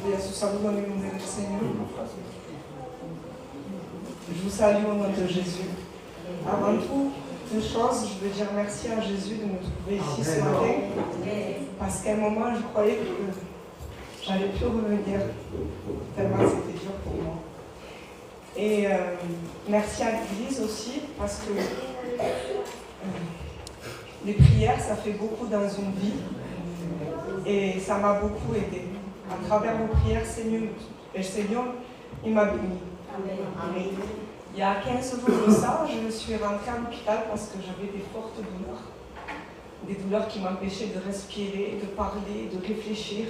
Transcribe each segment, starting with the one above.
Dio Gesù, saluto nel nome del Signore. Je vous salue au nom de Jésus. Avant toute chose, je veux dire merci à Jésus de me trouver ici ce matin. Parce qu'à un moment, je croyais que j'allais plus revenir. Tellement c'était dur pour moi. Et merci à l'Église aussi, parce que les prières, ça fait beaucoup dans une vie. Et ça m'a beaucoup aidé. À travers vos prières, Seigneur, il m'a béni. Amen. Il y a 15 jours de ça, je suis rentrée à l'hôpital parce que j'avais des fortes douleurs. Des douleurs qui m'empêchaient de respirer, de parler, de réfléchir.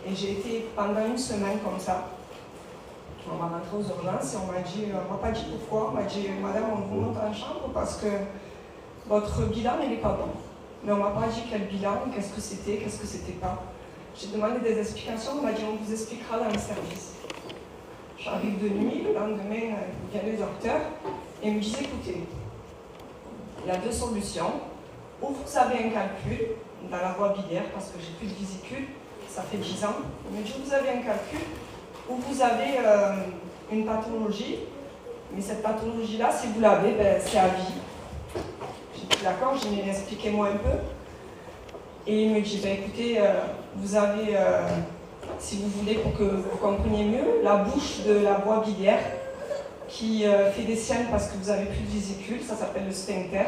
Et j'ai été pendant une semaine comme ça. On m'a rentrée aux urgences et on m'a pas dit pourquoi. On m'a dit, madame, on vous monte en chambre parce que votre bilan n'est pas bon. Mais on ne m'a pas dit quel bilan, qu'est-ce que c'était pas. J'ai demandé des explications, on m'a dit, on vous expliquera dans le service. J'arrive de nuit, le lendemain, il vient le docteur et il me dit, écoutez, il y a deux solutions. Ou vous avez un calcul dans la voie biliaire parce que j'ai plus de vésicule, ça fait 10 ans. Il me dit, vous avez un calcul, ou vous avez une pathologie, mais cette pathologie-là, si vous l'avez, ben, c'est à vie. J'ai dit, d'accord, j'ai dit, expliquez-moi un peu. Et il me dit, ben, écoutez, vous avez, si vous voulez, pour que vous compreniez mieux, la bouche de la voie biliaire qui fait des siennes parce que vous avez plus de vésicule, ça s'appelle le sphincter.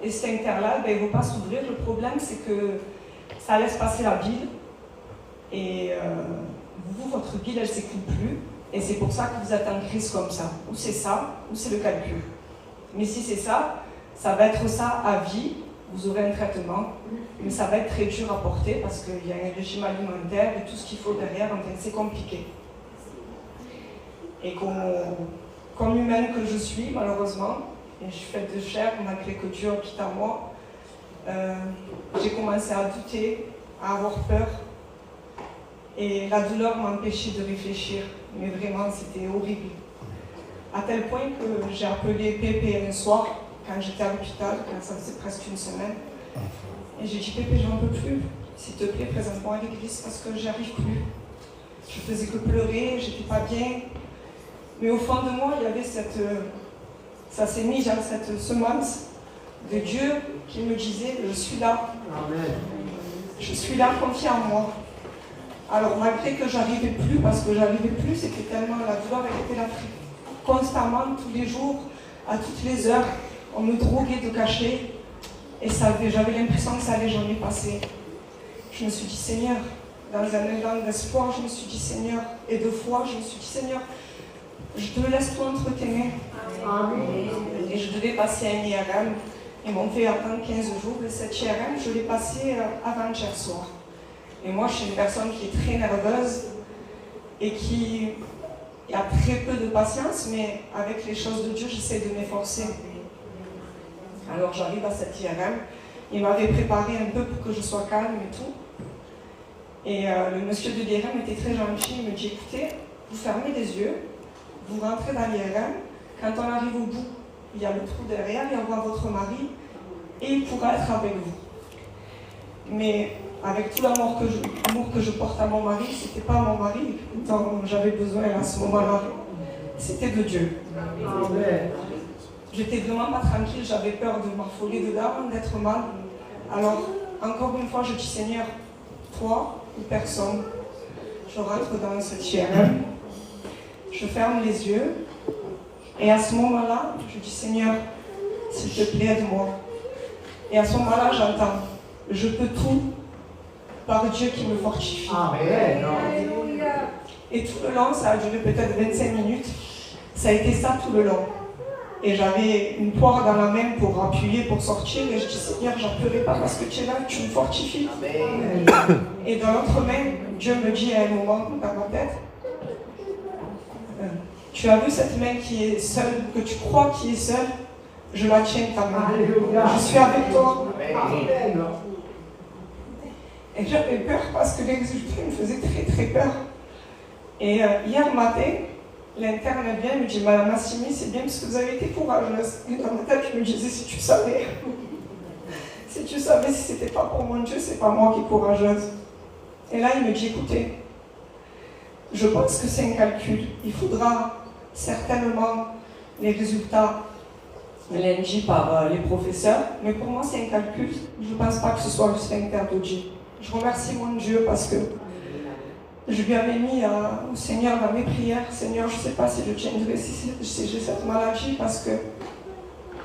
Et ce sphincter-là, ben, il ne veut pas s'ouvrir. Le problème, c'est que ça laisse passer la bile. Et vous, votre bile, elle ne s'écoule plus. Et c'est pour ça que vous êtes en crise comme ça. Ou c'est ça, ou c'est le calcul. Mais si c'est ça, ça va être ça à vie. Vous aurez un traitement. Mais ça va être très dur à porter parce qu'il y a un régime alimentaire et tout ce qu'il faut derrière. Enfin, c'est compliqué. Et comme humaine que je suis, malheureusement, et je suis faite de chair, malgré que Dieu habite en moi, j'ai commencé à douter, à avoir peur. Et la douleur m'empêchait de réfléchir. Mais vraiment, c'était horrible. À tel point que j'ai appelé Pépé un soir, quand j'étais à l'hôpital, quand ça faisait presque une semaine. Et j'ai dit, Pépé, j'en peux plus. S'il te plaît, présente-moi à l'église parce que j'y arrive plus. Je faisais que pleurer, j'étais pas bien. Mais au fond de moi, il y avait ça s'est mis, j'avais cette semence de Dieu qui me disait, je suis là. Amen. Je suis là, confie en moi. Alors malgré que j'arrivais plus, parce que j'arrivais plus, c'était tellement, la douleur elle était là constamment, tous les jours, à toutes les heures, on me droguait de cachet, et j'avais l'impression que ça allait jamais passer. Je me suis dit, Seigneur, dans un élan d'espoir, je me suis dit, Seigneur, et de foi, je me suis dit, Seigneur, je te laisse tout entre tes mains. Amen. Et je devais passer un IRM. Ils m'ont fait attendre 15 jours. Et cette IRM, je l'ai passé avant-hier soir. Et moi, je suis une personne qui est très nerveuse et qui a très peu de patience, mais avec les choses de Dieu, j'essaie de m'efforcer. Alors j'arrive à cette IRM. Il m'avait préparé un peu pour que je sois calme et tout. Et le monsieur de l'IRM était très gentil. Il me dit, écoutez, vous fermez les yeux. Vous rentrez dans l'IRM, quand on arrive au bout, il y a le trou derrière, il y aura votre mari, et il pourra être avec vous. Mais avec tout l'amour que je porte à mon mari, c'était pas mon mari dont j'avais besoin à ce moment-là, c'était de Dieu. Amen. J'étais vraiment pas tranquille, j'avais peur de m'affoler dedans, d'être mal. Alors, encore une fois, je dis, Seigneur, toi ou personne, je rentre dans cette IRM. Je ferme les yeux et à ce moment-là, je dis Seigneur, s'il te plaît, aide-moi. Et à ce moment-là, j'entends, je peux tout par Dieu qui me fortifie. Amen. Et tout le long, ça a duré peut-être 25 minutes. Ça a été ça tout le long. Et j'avais une poire dans la main pour appuyer, pour sortir. Et je dis Seigneur, j'en pleurais pas parce que tu es là, tu me fortifies. Amen. Et dans l'autre main, Dieu me dit à un moment dans ma tête, tu as vu cette main qui est seule, que tu crois qui est seule, je la tiens ta main. Alléluia. Je suis avec toi. Amen. Et j'avais peur parce que l'exulté me faisait très très peur. Et hier matin, l'interne vient et me dit, Madame Assimi, c'est bien parce que vous avez été courageuse. Et dans ma tête, je me disais, si tu savais si c'était pas pour mon Dieu, c'est pas moi qui est courageuse. Et là, il me dit, écoutez, Je pense que c'est un calcul. Il faudra certainement les résultats lundi par les professeurs, mais pour moi c'est un calcul. Je ne pense pas que ce soit le sphincter de Dieu. Je remercie mon Dieu parce que je lui avais mis au Seigneur dans mes prières. Seigneur, je ne sais pas si je tiendrai si j'ai cette maladie parce que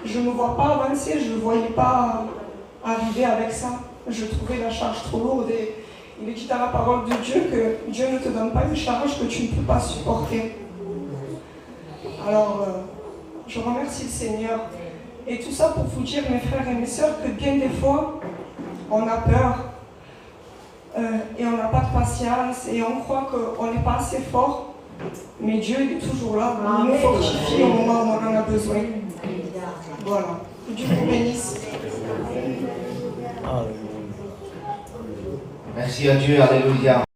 je ne me vois pas avancer, je ne voyais pas arriver avec ça. Je trouvais la charge trop lourde et il est dit dans la parole de Dieu que Dieu ne te donne pas une charge que tu ne peux pas supporter. Alors, je remercie le Seigneur. Et tout ça pour vous dire, mes frères et mes sœurs, que bien des fois, on a peur et on n'a pas de patience et on croit qu'on n'est pas assez fort. Mais Dieu il est toujours là, il nous fortifie au moment où on en a besoin. Voilà. Que Dieu vous bénisse. Merci à Dieu, alléluia.